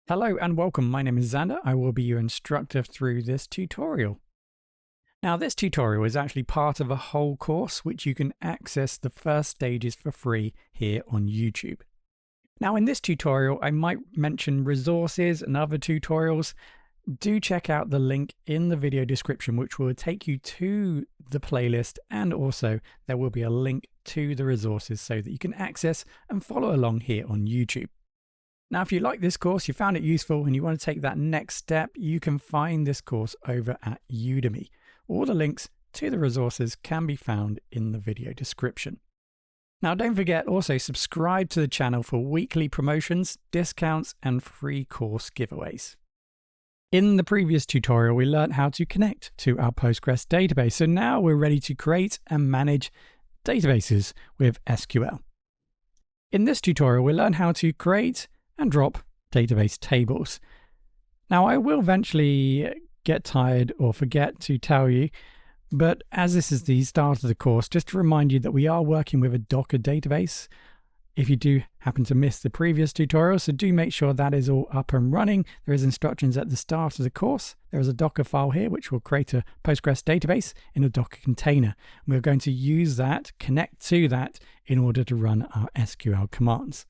Hello and welcome. My name is Xander. I will be your instructor through this tutorial. Now, this tutorial is actually part of a whole course which you can access the first stages for free here on YouTube. Now, in this tutorial, I might mention resources and other tutorials. Do check out the link in the video description, which will take you to the playlist, and also there will be a link to the resources so that you can access and follow along here on YouTube. Now, if you like this course, you found it useful, and you want to take that next step, you can find this course over at Udemy. All the links to the resources can be found in the video description. Now, don't forget, also subscribe to the channel for weekly promotions, discounts, and free course giveaways. In the previous tutorial, we learned how to connect to our Postgres database. So now we're ready to create and manage databases with SQL. In this tutorial, we learn how to create and drop database tables. Now, I will eventually get tired or forget to tell you, but as this is the start of the course, just to remind you that we are working with a Docker database. If you do happen to miss the previous tutorial, so do make sure that is all up and running. There is instructions at the start of the course. There is a Docker file here which will create a Postgres database in a Docker container. We're going to use that, connect to that in order to run our SQL commands.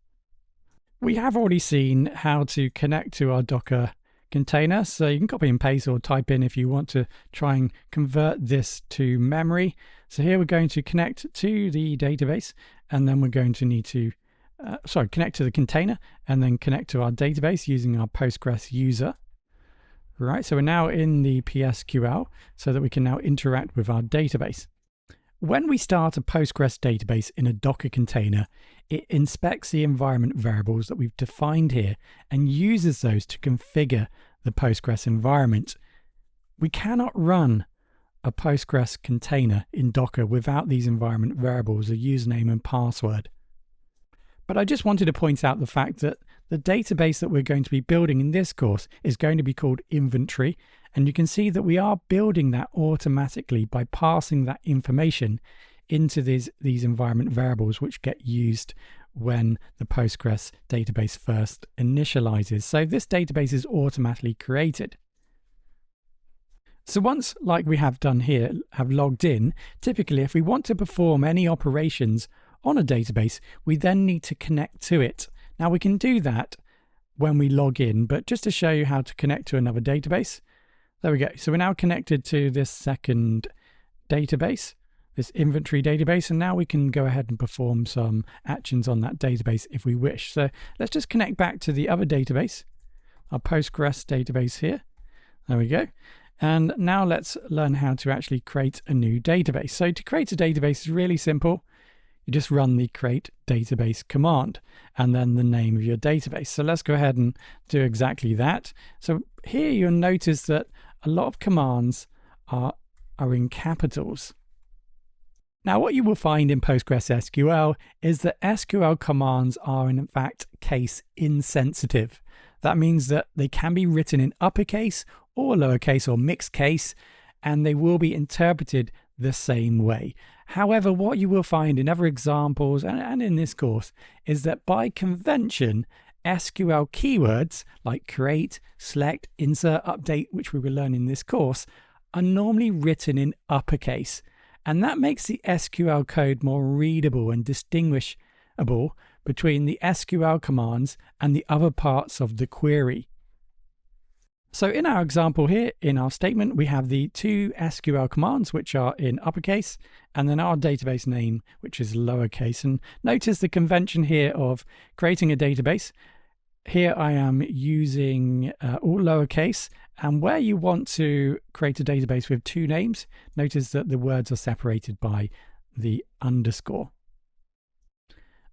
We have already seen how to connect to our Docker container, so you can copy and paste or type in if you want to try and convert this to memory. So here we're going to connect to the database, and then we're going to need to connect to the container and then connect to our database using our Postgres user. Right, so we're now in the PSQL so that we can now interact with our database. When we start a Postgres database in a Docker container, it inspects the environment variables that we've defined here and uses those to configure the Postgres environment. We cannot run a Postgres container in Docker without these environment variables, a username and password. But I just wanted to point out the fact that the database that we're going to be building in this course is going to be called inventory. And you can see that we are building that automatically by passing that information into these environment variables, which get used when the Postgres database first initializes. So this database is automatically created. So once, like we have done here, have logged in, typically if we want to perform any operations on a database, we then need to connect to it. Now we can do that when we log in, but just to show you how to connect to another database, there we go. So we're now connected to this second database, this inventory database, and now we can go ahead and perform some actions on that database if we wish. So let's just connect back to the other database, our Postgres database here. There we go. And now let's learn how to actually create a new database. So to create a database is really simple. You just run the create database command and then the name of your database. So let's go ahead and do exactly that. So here you'll notice that a lot of commands are in capitals. Now, what you will find in PostgreSQL is that SQL commands are in fact case insensitive. That means that they can be written in uppercase or lowercase or mixed case, and they will be interpreted the same way. However, what you will find in other examples and in this course is that by convention, SQL keywords like create, select, insert, update, which we will learn in this course, are normally written in uppercase. And that makes the SQL code more readable and distinguishable between the SQL commands and the other parts of the query. So in our example here, in our statement, we have the two SQL commands, which are in uppercase, and then our database name, which is lowercase. And notice the convention here of creating a database. Here I am using all lowercase, and where you want to create a database with two names, notice that the words are separated by the underscore.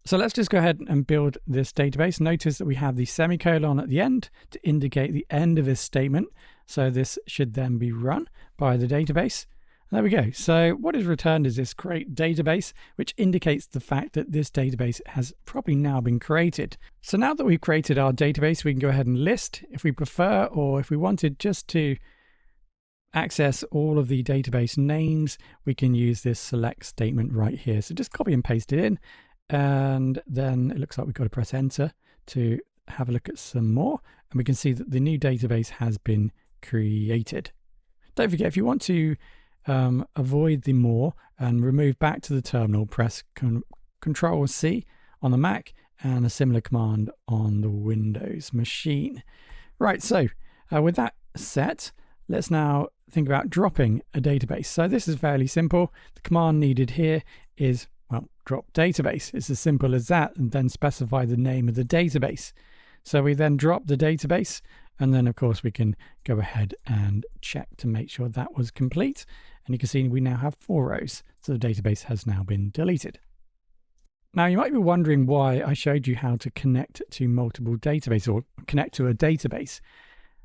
So let's just go ahead and build this database. Notice that we have the semicolon at the end to indicate the end of this statement. So this should then be run by the database. There we go. So what is returned is this create database, which indicates the fact that this database has probably now been created. So now that we've created our database, we can go ahead and list if we prefer, or if we wanted just to access all of the database names, we can use this select statement right here. So just copy and paste it in. And then it looks like we've got to press enter to have a look at some more. and we can see that the new database has been created. Don't forget, if you want to avoid the more and remove back to the terminal, press Control C on the Mac and a similar command on the Windows machine. Right, so with that set, let's now think about dropping a database. So this is fairly simple. The command needed here is, well, drop database. It's as simple as that, and then specify the name of the database. So we then drop the database, and then of course we can go ahead and check to make sure that was complete. And you can see we now have 4 rows, so the database has now been deleted. Now you might be wondering why I showed you how to connect to multiple databases or connect to a database.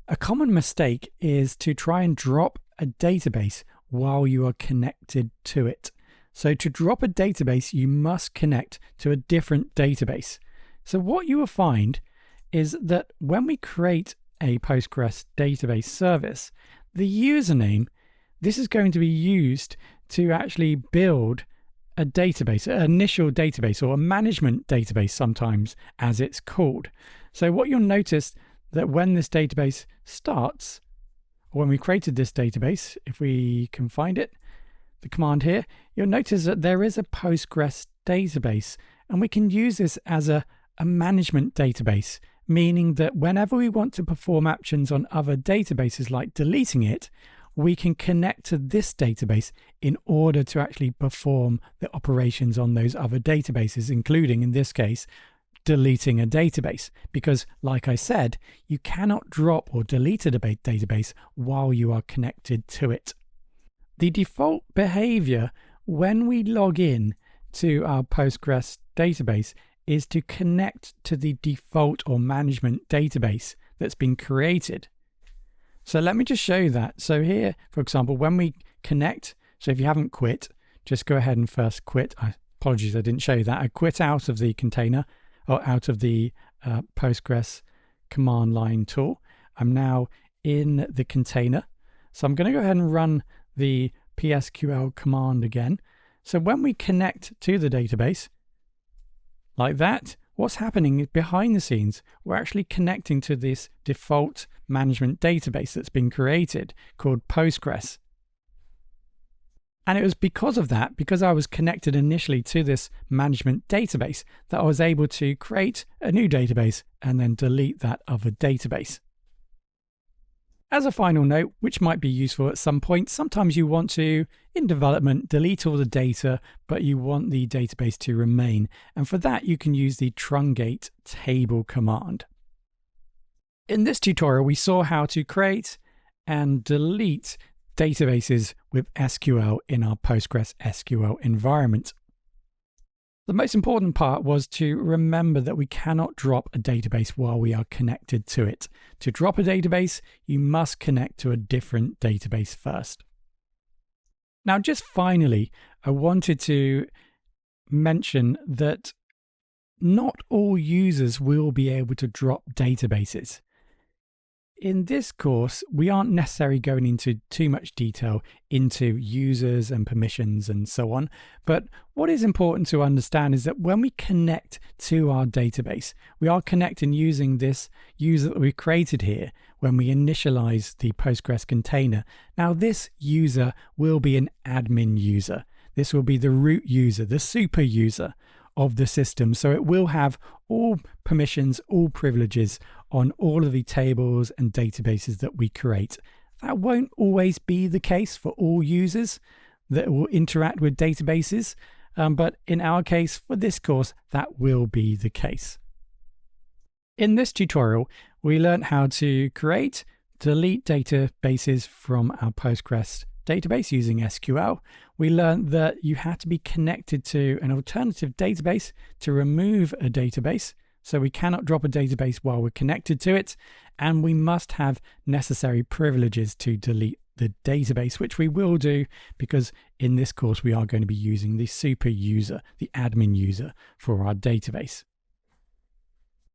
A common mistake is to try and drop a database while you are connected to it. So to drop a database, you must connect to a different database. So what you will find is that when we create a Postgres database service, the username, this is going to be used to actually build a database, an initial database, or a management database sometimes, as it's called. So what you'll notice that when this database starts, or when we created this database, if we can find it, the command here, you'll notice that there is a Postgres database, and we can use this as a management database, meaning that whenever we want to perform actions on other databases like deleting it, we can connect to this database in order to actually perform the operations on those other databases, including, in this case, deleting a database. Because, like I said, you cannot drop or delete a database while you are connected to it. The default behavior when we log in to our Postgres database is to connect to the default or management database that's been created. So let me just show you that. So here, for example, when we connect, so if you haven't quit, just go ahead and first quit. Apologies, I didn't show you that. I quit out of the container or out of the Postgres command line tool. I'm now in the container. So I'm going to go ahead and run the PSQL command again. So when we connect to the database, like that, what's happening is behind the scenes, we're actually connecting to this default management database that's been created called Postgres. And it was because of that, because I was connected initially to this management database, that I was able to create a new database and then delete that other database. As a final note, which might be useful at some point, sometimes you want to, in development, delete all the data, but you want the database to remain. And for that, you can use the trungate table command. In this tutorial, we saw how to create and delete databases with SQL in our PostgreSQL environment. The most important part was to remember that we cannot drop a database while we are connected to it. To drop a database, you must connect to a different database first. Now, just finally, I wanted to mention that not all users will be able to drop databases. In this course, we aren't necessarily going into too much detail into users and permissions and so on. But what is important to understand is that when we connect to our database, we are connecting using this user that we created here when we initialize the Postgres container. Now, this user will be an admin user. This will be the root user, the super user of the system. So it will have all permissions, all privileges on all of the tables and databases that we create. That won't always be the case for all users that will interact with databases, but in our case, for this course, that will be the case. In this tutorial, we learned how to create, delete databases from our Postgres database using SQL. We learned that you have to be connected to an alternative database to remove a database. So we cannot drop a database while we're connected to it, and we must have necessary privileges to delete the database, which we will do because in this course we are going to be using the super user, the admin user for our database.